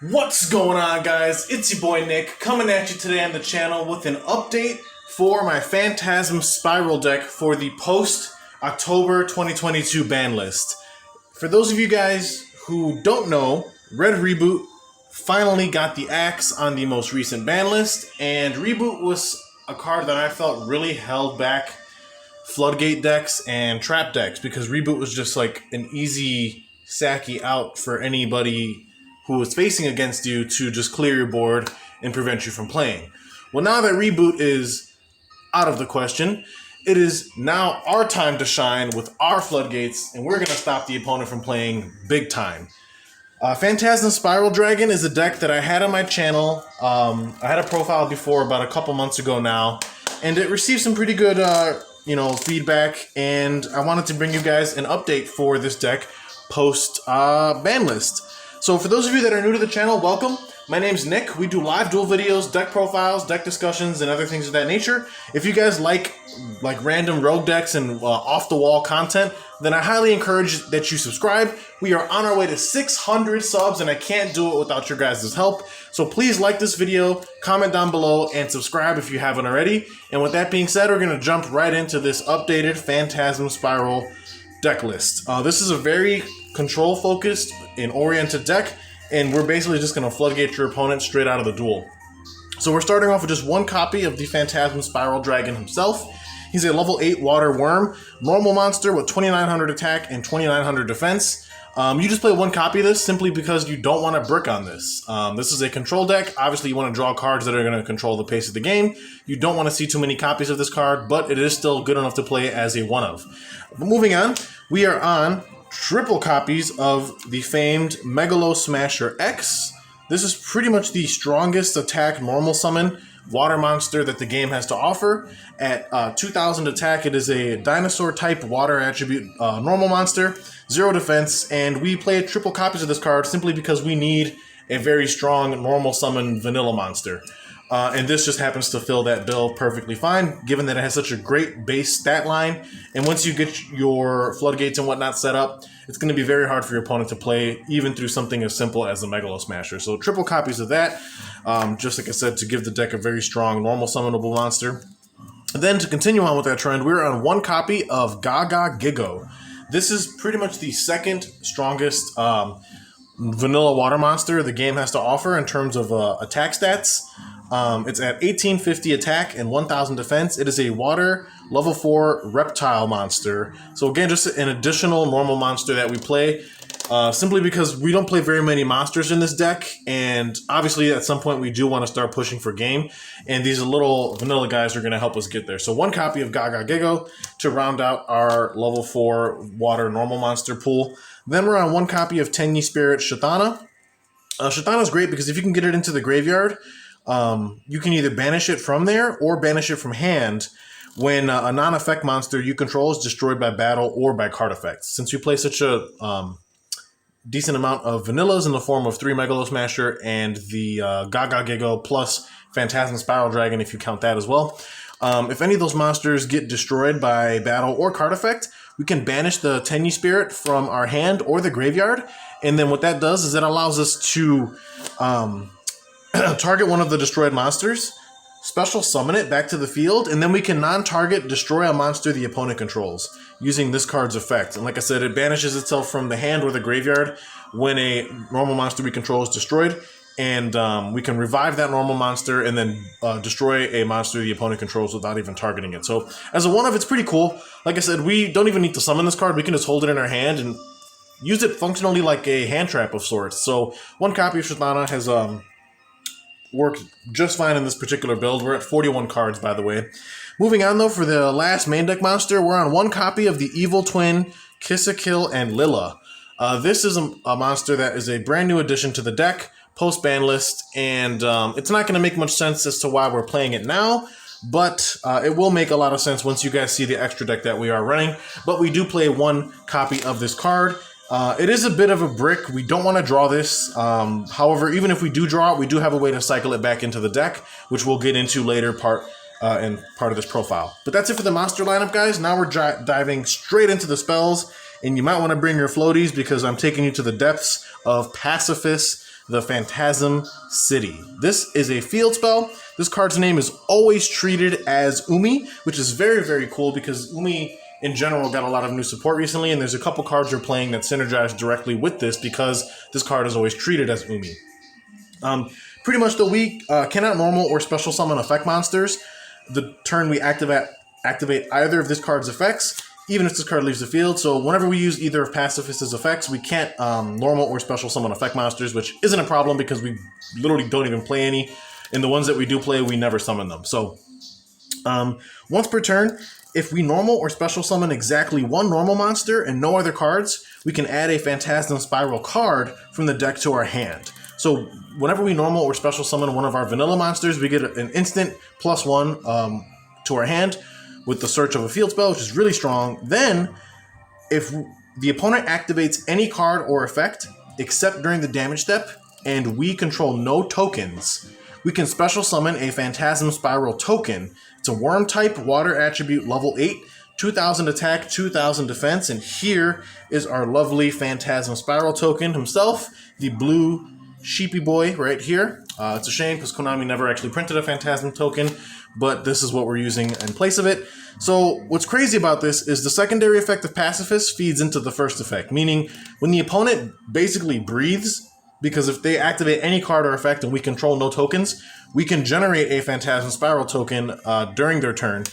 What's going on, guys? It's your boy Nick coming at you today on the channel with an update for my Phantasm Spiral deck for the post-October 2022 ban list. For those of you guys who don't know, Red Reboot finally got the axe on the most recent ban list, and Reboot was a card that I felt really held back Floodgate decks and trap decks because Reboot was just like an easy sacky out for anybody who was facing against you to just clear your board and prevent you from playing. Well, now that Reboot is out of the question, it is now our time to shine with our Floodgates, and we're going to stop the opponent from playing big time. Phantasm Spiral Dragon is a deck that I had on my channel. I had a profile before about a couple months ago now, and it received some pretty good feedback, and I wanted to bring you guys an update for this deck post ban list. So for those of you that are new to the channel, welcome. My name's Nick. We do live duel videos, deck profiles, deck discussions, and other things of that nature. If you guys like random rogue decks and off-the-wall content, then I highly encourage that you subscribe. We are on our way to 600 subs, and I can't do it without your guys' help. So please like this video, comment down below, and subscribe if you haven't already. And with that being said, we're going to jump right into this updated Phantasm Spiral deck list. This is a very control-focused and oriented deck, and we're basically just going to floodgate your opponent straight out of the duel. So we're starting off with just one copy of the Phantasm Spiral Dragon himself. He's a level 8 water worm, normal monster with 2900 attack and 2900 defense. You just play one copy of this simply because you don't want to brick on this. This is a control deck. Obviously, you want to draw cards that are going to control the pace of the game. You don't want to see too many copies of this card, but it is still good enough to play as a one-of. Moving on, we are on triple copies of the famed Megalo Smasher X. This is pretty much the strongest attack normal summon water monster that the game has to offer. At 2000 attack, it is a dinosaur type water attribute normal monster, 0 defense, and we play triple copies of this card simply because we need a very strong normal summon vanilla monster. And this just happens to fill that bill perfectly fine, given that it has such a great base stat line. And once you get your floodgates and whatnot set up, it's going to be very hard for your opponent to play, even through something as simple as the Megalo Smasher. So triple copies of that, just like I said, to give the deck a very strong normal summonable monster. And then to continue on with that trend, we're on one copy of Yugioh. This is pretty much the second strongest vanilla water monster the game has to offer in terms of attack stats. It's at 1850 attack and 1000 defense. It is a water level 4 reptile monster. So again, just an additional normal monster that we play simply because we don't play very many monsters in this deck. And obviously at some point we do want to start pushing for game. And these little vanilla guys are going to help us get there. So one copy of Yugioh to round out our level 4 water normal monster pool. Then we're on one copy of Tenyi Spirit Shatana. Shatana is great because if you can get it into the graveyard, you can either banish it from there or banish it from hand when a non-effect monster you control is destroyed by battle or by card effects. Since we play such a decent amount of vanillas in the form of 3 Megalo Smasher and the Yugioh plus Phantasm Spiral Dragon, if you count that as well. If any of those monsters get destroyed by battle or card effect, we can banish the Tenyi Spirit from our hand or the graveyard. And then what that does is it allows us to target one of the destroyed monsters, special summon it back to the field, and then we can non-target destroy a monster the opponent controls using this card's effect. And like I said, it banishes itself from the hand or the graveyard when a normal monster we control is destroyed, and we can revive that normal monster and then destroy a monster the opponent controls without even targeting it. So as a one-of, it's pretty cool. Like I said, we don't even need to summon this card. We can just hold it in our hand and use it functionally like a hand trap of sorts. So one copy of Shatana has worked just fine in this particular build. We're at 41 cards, by the way. Moving on, though, for the last main deck monster, we're on one copy of the Evil Twin, Kiss-a-Kill, and Lilla. This is a monster that is a brand new addition to the deck, post-ban list, and it's not going to make much sense as to why we're playing it now, but it will make a lot of sense once you guys see the extra deck that we are running. But we do play one copy of this card. It is a bit of a brick. We don't want to draw this. However, even if we do draw it, we do have a way to cycle it back into the deck, which we'll get into later in part of this profile. But that's it for the monster lineup, guys. Now we're diving straight into the spells, and you might want to bring your floaties because I'm taking you to the depths of Pacifist the Phantasm City. This is a field spell. This card's name is always treated as Umi, which is very, very cool because Umi in general got a lot of new support recently, and there's a couple cards you're playing that synergize directly with this because this card is always treated as Umi. Pretty much though, we cannot normal or special summon effect monsters the turn we activate either of this card's effects, even if this card leaves the field. So whenever we use either of Pacifist's effects, we can't normal or special summon effect monsters, which isn't a problem because we literally don't even play any. And the ones that we do play, we never summon them. So once per turn, if we normal or special summon exactly one normal monster and no other cards, we can add a Phantasm Spiral card from the deck to our hand. So whenever we normal or special summon one of our vanilla monsters, we get an instant +1 to our hand with the search of a field spell, which is really strong. Then, if the opponent activates any card or effect except during the damage step, and we control no tokens, we can special summon a Phantasm Spiral token. It's a worm type, water attribute, level 8, 2000 attack, 2000 defense, and here is our lovely Phantasm Spiral token himself, the blue sheepy boy right here. It's a shame because Konami never actually printed a Phantasm token, but this is what we're using in place of it. So what's crazy about this is the secondary effect of Pacifist feeds into the first effect, meaning when the opponent basically breathes, because if they activate any card or effect and we control no tokens, we can generate a Phantasm Spiral token during their turn,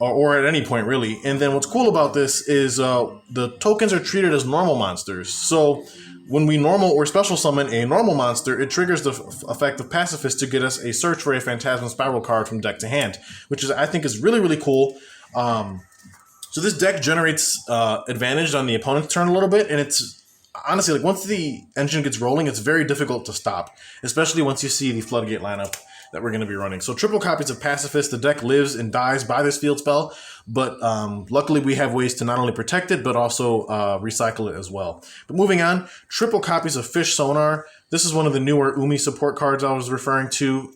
or at any point really. And then what's cool about this is the tokens are treated as normal monsters. So when we normal or special summon a normal monster, it triggers the effect of Pacifist to get us a search for a Phantasm Spiral card from deck to hand, which is I think is really, really cool. So this deck generates advantage on the opponent's turn a little bit, and it's honestly, like, once the engine gets rolling, it's very difficult to stop, especially once you see the Floodgate lineup that we're going to be running. So triple copies of Pacifist. The deck lives and dies by this field spell, but luckily we have ways to not only protect it, but also recycle it as well. But moving on, triple copies of Fish Sonar. This is one of the newer Umi support cards I was referring to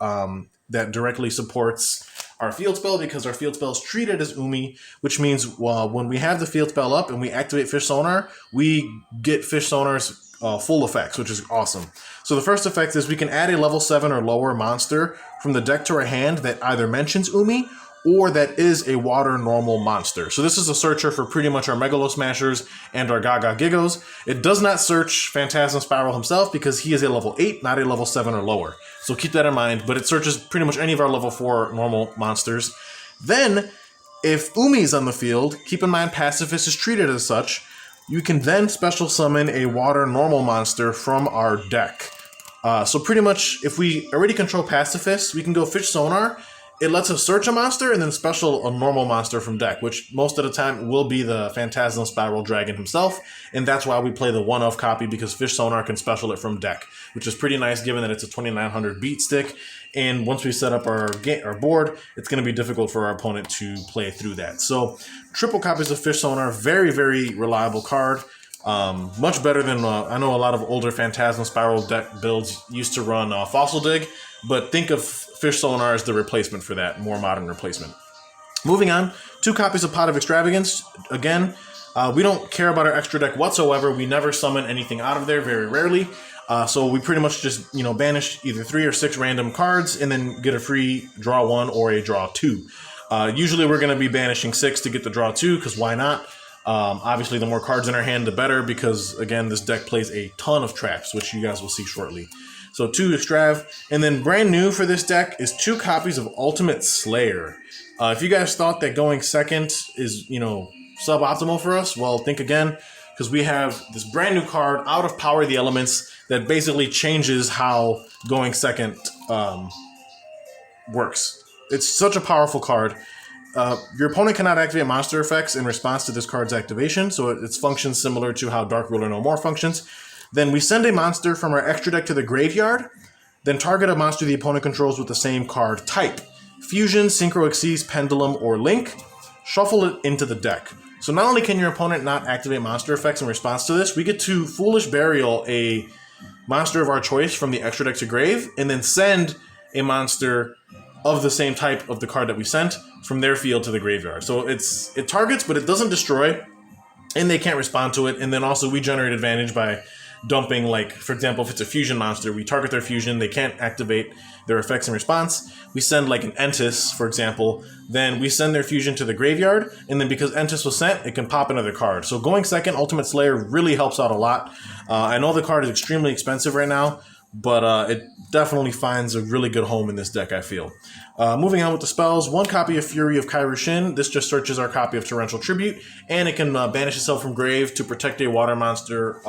that directly supports our field spell, because our field spell is treated as Umi, which means when we have the field spell up and we activate Fish Sonar, we get Fish Sonar's full effects, which is awesome. So the first effect is we can add a level 7 or lower monster from the deck to our hand that either mentions Umi or that is a water normal monster. So this is a searcher for pretty much our Megalo Smashers and our Gaga Gigos. It does not search Phantasm Spiral himself because he is a level 8, not a level 7 or lower. So keep that in mind, but it searches pretty much any of our level 4 normal monsters. Then, if Umi's on the field, keep in mind Pacifist is treated as such, you can then special summon a water normal monster from our deck. So pretty much, if we already control Pacifist, we can go Fish Sonar. It lets us search a monster and then special a normal monster from deck, which most of the time will be the Phantasm Spiral Dragon himself, and that's why we play the one-of copy, because Fish Sonar can special it from deck, which is pretty nice given that it's a 2900 beat stick, and once we set up our board, it's going to be difficult for our opponent to play through that. So triple copies of Fish Sonar, very, very reliable card. Much better than, I know a lot of older Phantasm Spiral deck builds used to run Fossil Dig, but think of Fish Sonar as the replacement for that, more modern replacement. Moving on, 2 copies of Pot of Extravagance. Again, we don't care about our extra deck whatsoever. We never summon anything out of there, very rarely. So we pretty much just, banish either 3 or 6 random cards and then get a free draw 1 or a draw 2. Usually we're going to be banishing 6 to get the draw 2, because why not? Obviously, the more cards in our hand, the better, because, again, this deck plays a ton of traps, which you guys will see shortly. So 2 Extrav, and then brand new for this deck is 2 copies of Ultimate Slayer. If you guys thought that going second is, suboptimal for us, well, think again, because we have this brand new card, Out of Power the Elements, that basically changes how going second works. It's such a powerful card. Your opponent cannot activate monster effects in response to this card's activation, so its functions similar to how Dark Ruler No More functions. Then we send a monster from our extra deck to the graveyard, then target a monster the opponent controls with the same card type. Fusion, Synchro Xyz, Pendulum, or Link. Shuffle it into the deck. So not only can your opponent not activate monster effects in response to this, we get to Foolish Burial a monster of our choice from the extra deck to grave, and then send a monster of the same type of the card that we sent from their field to the graveyard. So it targets, but it doesn't destroy, and they can't respond to it. And then also we generate advantage by dumping, like, for example, if it's a fusion monster, we target their fusion, they can't activate their effects in response. We send, like, an Entis, for example, then we send their fusion to the graveyard, and then because Entis was sent, it can pop another card. So going second, Ultimate Slayer really helps out a lot. I know the card is extremely expensive right now, but it definitely finds a really good home in this deck, I feel. Moving on with the spells, one copy of Fury of Kairyu-Shin. This just searches our copy of Torrential Tribute, and it can banish itself from grave to protect a water monster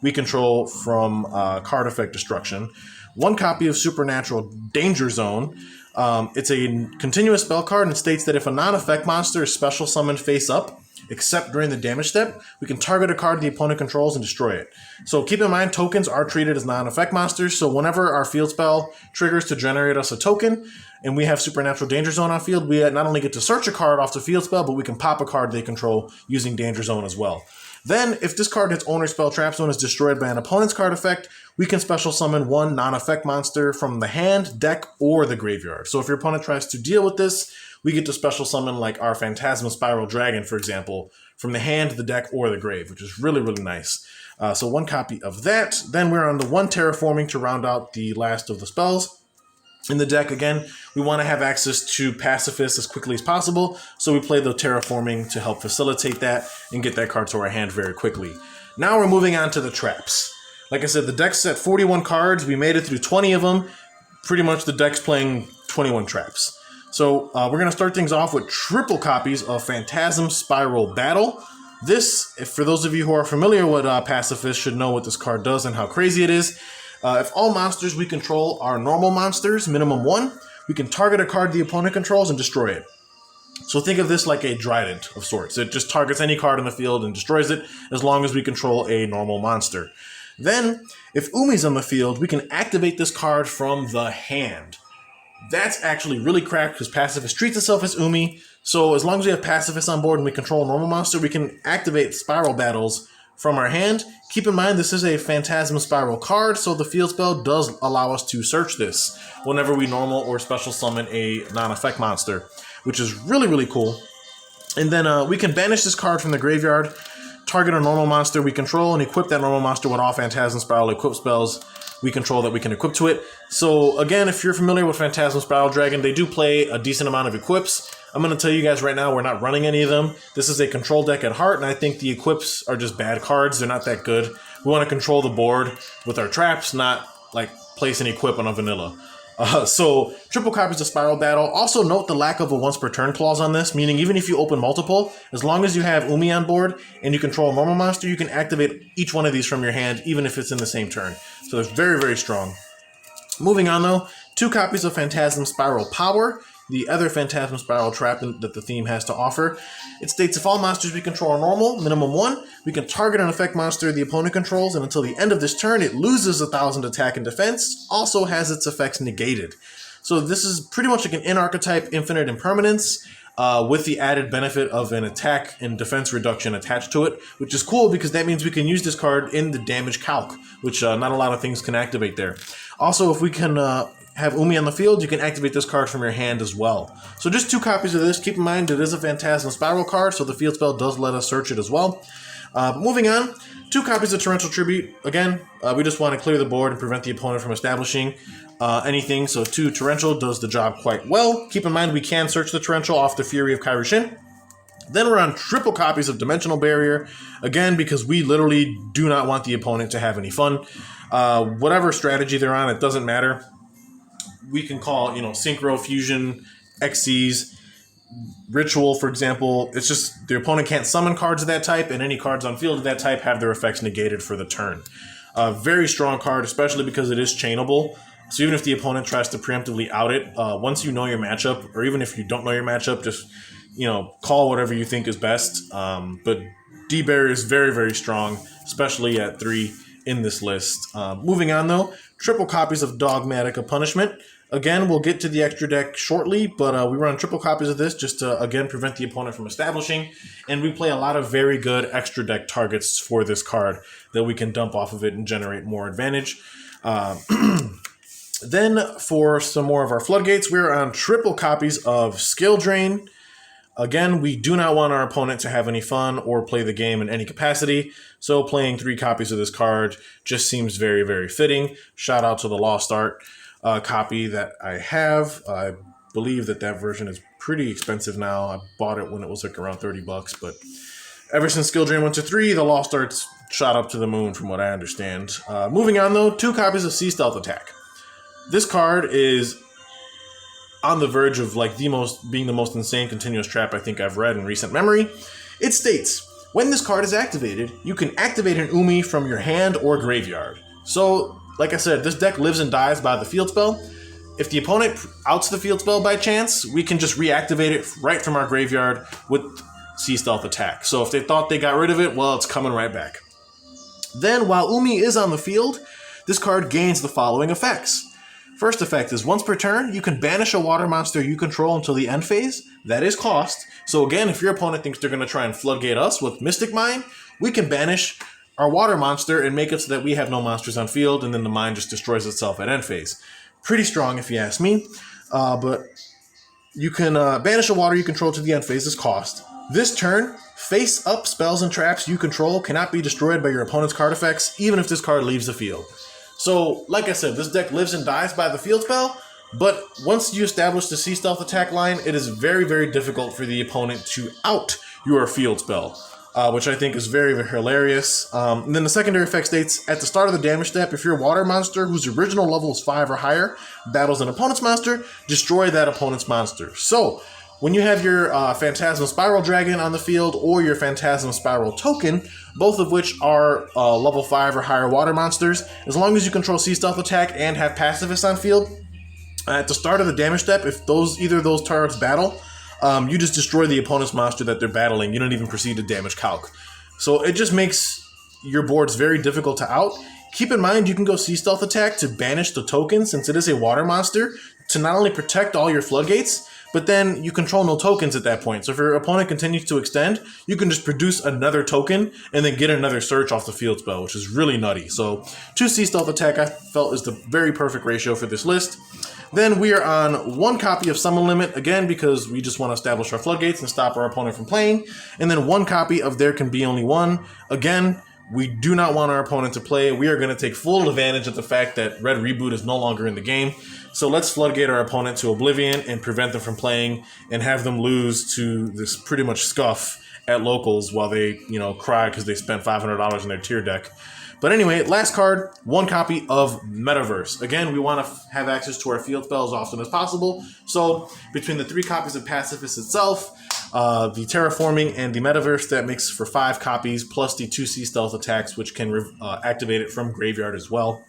we control from card effect destruction. One copy of Supernatural Danger Zone. It's a continuous spell card and states that if a non-effect monster is special summoned face up, except during the damage step, we can target a card the opponent controls and destroy it. So keep in mind, tokens are treated as non-effect monsters, so whenever our field spell triggers to generate us a token, and we have Supernatural Danger Zone on field, we not only get to search a card off the field spell, but we can pop a card they control using Danger Zone as well. Then, if this card hits owner spell trap zone is destroyed by an opponent's card effect, we can special summon one non-effect monster from the hand, deck, or the graveyard. So if your opponent tries to deal with this, we get to special summon like our Phantasm Spiral Dragon, for example, from the hand, the deck, or the grave, which is really, really nice. So one copy of that. Then we're on the one Terraforming to round out the last of the spells. In the deck, again, we want to have access to Pacifist as quickly as possible, so we play the Terraforming to help facilitate that and get that card to our hand very quickly. Now we're moving on to the traps. Like I said, the deck's at 41 cards. We made it through 20 of them. Pretty much the deck's playing 21 traps. So we're going to start things off with triple copies of Phantasm Spiral Battle. This, for those of you who are familiar with Pacifist, should know what this card does and how crazy it is. If all monsters we control are normal monsters, minimum 1, we can target a card the opponent controls and destroy it. So think of this like a Trident of sorts. It just targets any card in the field and destroys it as long as we control a normal monster. Then, if Umi's on the field, we can activate this card from the hand. That's actually really cracked because Pacifist treats itself as Umi. So as long as we have Pacifist on board and we control a normal monster, we can activate Spiral Battles from our hand. Keep in mind, this is a Phantasm Spiral card, so the field spell does allow us to search this whenever we normal or special summon a non-effect monster, which is really, really cool. And then we can banish this card from the graveyard, target a normal monster we control, and equip that normal monster with all Phantasm Spiral equip spells we control that we can equip to it. So again, if you're familiar with Phantasm Spiral Dragon, they do play a decent amount of equips. I'm going to tell you guys right now, we're not running any of them. This is a control deck at heart, and I think the equips are just bad cards. They're not that good. We want to control the board with our traps, not like place an equip on a vanilla. So triple copies of Spiral Battle. Also note the lack of a once per turn clause on this, meaning even if you open multiple, as long as you have Umi on board and you control a normal monster, you can activate each one of these from your hand, even if it's in the same turn. So it's very, very strong. Moving on though, 2 copies of Phantasm Spiral Power, the other Phantasm Spiral trap that the theme has to offer. It states if all monsters we control are normal, minimum 1, we can target an effect monster the opponent controls, and until the end of this turn, it loses 1,000 attack and defense, also has its effects negated. So this is pretty much like an in-archetype Infinite Impermanence, with the added benefit of an attack and defense reduction attached to it, which is cool because that means we can use this card in the damage calc, which not a lot of things can activate there. Also, if we can have Umi on the field, you can activate this card from your hand as well. So just 2 copies of this. Keep in mind it is a Phantasm Spiral card, so the field spell does let us search it as well. Moving on, 2 copies of Torrential Tribute. Again, we just want to clear the board and prevent the opponent from establishing anything, so 2 Torrential does the job quite well. Keep in mind we can search the Torrential off the Fury of Kairyu-Shin. Then we're on triple copies of Dimensional Barrier, again because we literally do not want the opponent to have any fun. Whatever strategy they're on, it doesn't matter. We can call, Synchro, Fusion, Xyz, Ritual, for example. It's just the opponent can't summon cards of that type, and any cards on field of that type have their effects negated for the turn. Very strong card, especially because it is chainable. So even if the opponent tries to preemptively out it, once you know your matchup, or even if you don't know your matchup, just call whatever you think is best. But D-Barrier is very, very strong, especially at 3 in this list. Moving on though, triple copies of Dogmatic of Punishment. Again, we'll get to the extra deck shortly, but we run triple copies of this just to, again, prevent the opponent from establishing. And we play a lot of very good extra deck targets for this card that we can dump off of it and generate more advantage. Then, for some more of our Floodgates, we're on triple copies of Skill Drain. Again, we do not want our opponent to have any fun or play the game in any capacity, so playing 3 copies of this card just seems very, very fitting. Shout out to the Lost Art copy that I have. I believe that version is pretty expensive now. I bought it when it was like around $30, but ever since Skill Drain went to 3, the Lost Art's shot up to the moon from what I understand. Moving on though, 2 copies of Sea Stealth Attack. This card is on the verge of like being the most insane continuous trap I think I've read in recent memory. It states, when this card is activated, you can activate an Umi from your hand or graveyard. So, like I said, this deck lives and dies by the field spell. If the opponent outs the field spell by chance, we can just reactivate it right from our graveyard with Sea Stealth Attack. So if they thought they got rid of it, well, it's coming right back. Then, while Umi is on the field, this card gains the following effects. First effect is once per turn, you can banish a water monster you control until the end phase. That is cost. So again, if your opponent thinks they're going to try and floodgate us with Mystic Mine, we can banish our water monster and make it so that we have no monsters on field, and then the mine just destroys itself at end phase. Pretty strong if you ask me, but you can banish a water you control to the end phase as cost. This turn, face-up spells and traps you control cannot be destroyed by your opponent's card effects, even if this card leaves the field. So, like I said, this deck lives and dies by the field spell, but once you establish the Sea Stealth Attack line, it is very, very difficult for the opponent to out your field spell, which I think is very, very hilarious. And then the secondary effect states, at the start of the damage step, if your water monster, whose original level is 5 or higher, battles an opponent's monster, destroy that opponent's monster. So, when you have your Phantasm Spiral Dragon on the field or your Phantasm Spiral Token, both of which are level 5 or higher water monsters, as long as you control Sea Stealth Attack and have pacifists on field, at the start of the damage step, if either of those targets battle, you just destroy the opponent's monster that they're battling. You don't even proceed to damage calc. So it just makes your boards very difficult to out. Keep in mind, you can go Sea Stealth Attack to banish the token, since it is a water monster, to not only protect all your floodgates, but then you control no tokens at that point. So if your opponent continues to extend, you can just produce another token and then get another search off the field spell, which is really nutty. So 2 Sea Stealth Attack I felt is the very perfect ratio for this list. Then we are on 1 copy of Summon Limit, again, because we just want to establish our floodgates and stop our opponent from playing. And then 1 copy of There Can Be Only One. Again, we do not want our opponent to play. We are going to take full advantage of the fact that Red Reboot is no longer in the game. So let's floodgate our opponent to oblivion and prevent them from playing and have them lose to this pretty much scuff at locals while they, cry because they spent $500 in their tier deck. But anyway, last card, 1 copy of Metaverse. Again, we want to have access to our field spells as often as possible. So between the 3 copies of Pacifist itself, the Terraforming, and the Metaverse, that makes for 5 copies, plus the 2 Sea Stealth Attacks, which can activate it from graveyard as well.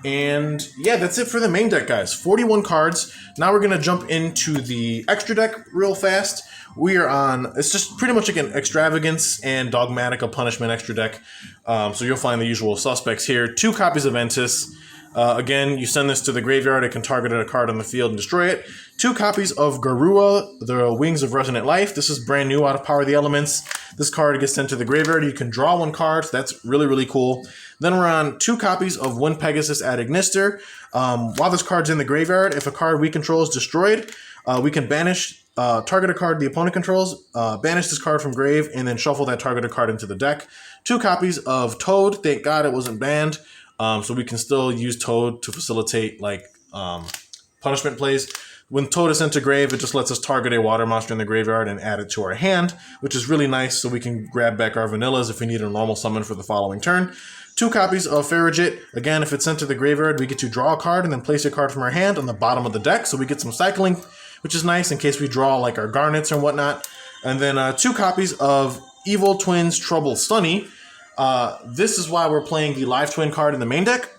And yeah, that's it for the main deck, guys. 41 cards. Now we're going to jump into the extra deck real fast. We are on, it's just pretty much like an Extravagance and Dogmatica Punishment extra deck. So you'll find the usual suspects here. 2 copies of Ventus. Again, you send this to the graveyard, it can target a card on the field and destroy it. 2 copies of Garua, the Wings of Resonant Life. This is brand new out of Power of the Elements. This card gets sent to the graveyard. You can draw 1 card, so that's really, really cool. Then we're on 2 copies of Wind Pegasus Ad Ignister. While this card's in the graveyard, if a card we control is destroyed, we can banish, target a card the opponent controls, banish this card from grave, and then shuffle that targeted card into the deck. 2 copies of Toad. Thank God it wasn't banned. So we can still use Toad to facilitate punishment plays. When Toad is sent to grave, it just lets us target a water monster in the graveyard and add it to our hand, which is really nice, so we can grab back our vanillas if we need a normal summon for the following turn. 2 copies of Farragut. Again, if it's sent to the graveyard, we get to draw a card and then place a card from our hand on the bottom of the deck, so we get some cycling, which is nice in case we draw like our garnets and whatnot. And then 2 copies of Evil Twins Trouble Stunny. This is why we're playing the Live Twin card in the main deck.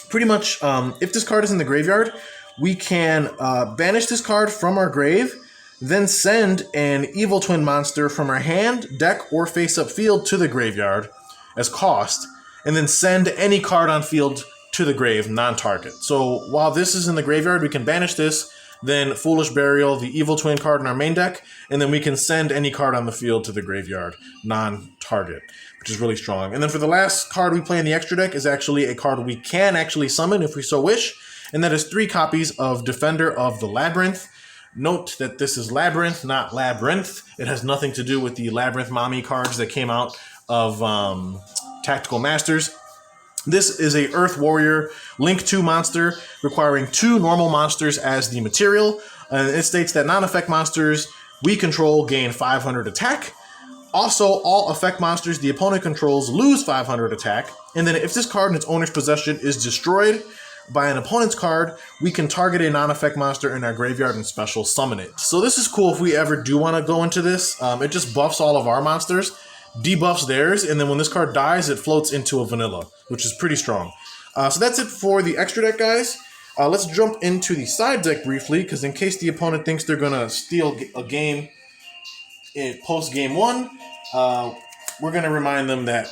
Pretty much, if this card is in the graveyard, we can banish this card from our grave, then send an Evil Twin monster from our hand, deck, or face-up field to the graveyard as cost, and then send any card on field to the grave, non-target. So while this is in the graveyard, we can banish this, then Foolish Burial, the Evil Twin card in our main deck, and then we can send any card on the field to the graveyard, non-target, which is really strong. And then for the last card we play in the extra deck is actually a card we can actually summon if we so wish, and that is 3 copies of Defender of the Labyrinth. Note that this is Labyrinth, not Labyrinth. It has nothing to do with the Labyrinth Mommy cards that came out of Tactical Masters. This is a Earth Warrior Link 2 monster requiring 2 normal monsters as the material. And it states that non-effect monsters we control gain 500 attack. Also, all effect monsters the opponent controls lose 500 attack. And then if this card in its owner's possession is destroyed by an opponent's card, we can target a non-effect monster in our graveyard and special summon it. So this is cool if we ever do want to go into this. It just buffs all of our monsters, debuffs theirs, and then when this card dies, it floats into a vanilla, which is pretty strong. So that's it for the extra deck, guys. Let's jump into the side deck briefly, because in case the opponent thinks they're going to steal a game in post-game 1, we're going to remind them that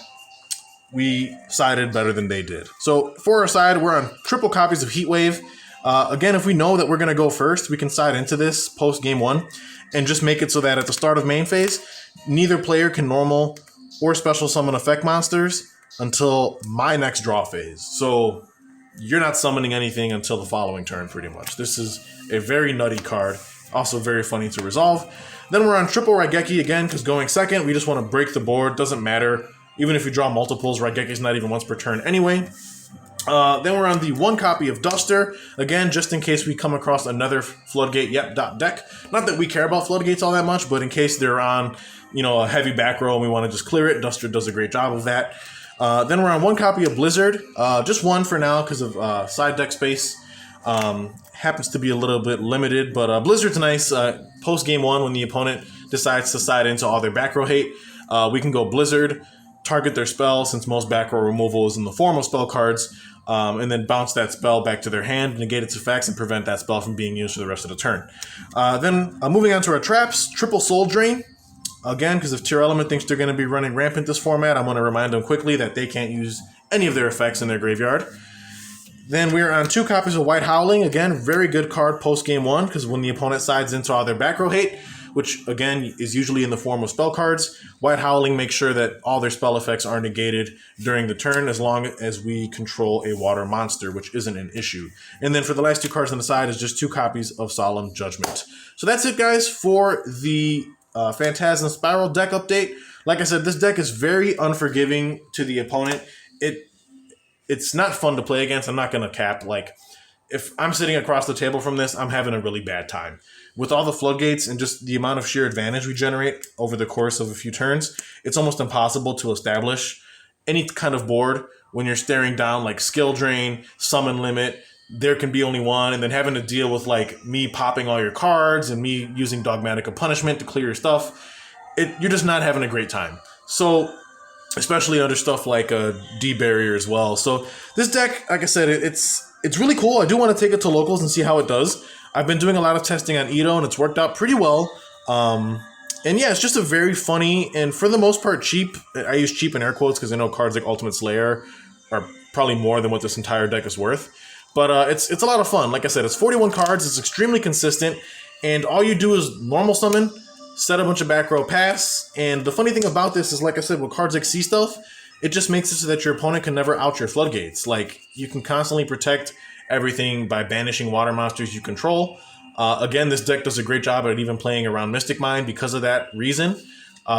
we sided better than they did. So for our side, we're on triple copies of Heatwave. Again, if we know that we're going to go first, we can side into this post-game 1 and just make it so that at the start of main phase, neither player can normal or special summon effect monsters until my next draw phase. So you're not summoning anything until the following turn, pretty much. This is a very nutty card, also very funny to resolve. Then we're on triple Raigeki again, because going second, we just want to break the board. Doesn't matter. Even if you draw multiples, Raigeki's not even once per turn anyway. Then we're on the 1 copy of Duster, again, just in case we come across another Floodgate deck. Not that we care about Floodgates all that much, but in case they're on, a heavy back row and we want to just clear it, Duster does a great job of that. Then we're on 1 copy of Blizzard, just 1 for now because of side deck space. Happens to be a little bit limited, but Blizzard's nice. Post game 1, when the opponent decides to side into all their back row hate, we can go Blizzard, target their spell, since most back row removal is in the form of spell cards, and then bounce that spell back to their hand, negate its effects, and prevent that spell from being used for the rest of the turn. Then moving on to our traps, triple Soul Drain. Again, because if Tier Element thinks they're going to be running rampant this format, I'm going to remind them quickly that they can't use any of their effects in their graveyard. Then we're on 2 copies of White Howling. Again, very good card post game 1, because when the opponent sides into all their back row hate, which again is usually in the form of spell cards, White Howling makes sure that all their spell effects are negated during the turn as long as we control a water monster, which isn't an issue. And then for the last 2 cards on the side is just 2 copies of Solemn Judgment. So that's it, guys, for the Phantasm Spiral deck update. Like I said, this deck is very unforgiving to the opponent. It's not fun to play against. I'm not going to cap. Like, if I'm sitting across the table from this, I'm having a really bad time. With all the floodgates and just the amount of sheer advantage we generate over the course of a few turns, it's almost impossible to establish any kind of board when you're staring down like skill drain, summon limit, there can be only one, and then having to deal with like me popping all your cards and me using Dogmatic of Punishment to clear your stuff. You're just not having a great time. So, especially under stuff like a D barrier as well. So this deck, like I said, it's really cool. I do want to take it to locals and see how it does. I've been doing a lot of testing on Edo, and it's worked out pretty well. And yeah, it's just a very funny, and for the most part, cheap. I use cheap in air quotes because I know cards like Ultimate Slayer are probably more than what this entire deck is worth. But it's a lot of fun. Like I said, it's 41 cards. It's extremely consistent. And all you do is normal summon, set a bunch of back row pass. And the funny thing about this is, like I said, with cards like Sea Stealth, it just makes it so that your opponent can never out your floodgates. Like, you can constantly protect everything by banishing water monsters you control. Again, this deck does a great job at even playing around Mystic Mind because of that reason.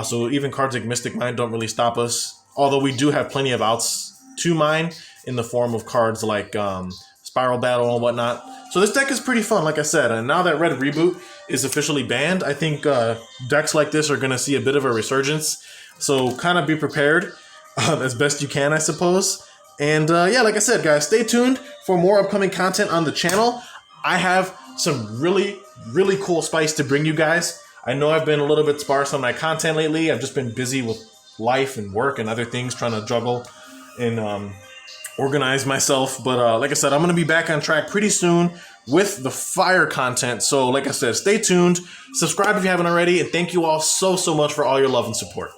So even cards like Mystic Mind don't really stop us. Although we do have plenty of outs to mine in the form of cards like Spiral Battle and whatnot. So this deck is pretty fun, like I said. And now that Red Reboot is officially banned, I think decks like this are going to see a bit of a resurgence. So kind of be prepared as best you can, I suppose. And yeah, like I said, guys, stay tuned for more upcoming content on the channel. I have some really, really cool spice to bring you guys. I know I've been a little bit sparse on my content lately. I've just been busy with life and work and other things, trying to juggle and organize myself. But like I said, I'm going to be back on track pretty soon with the fire content. So like I said, stay tuned, subscribe if you haven't already, and thank you all so much for all your love and support.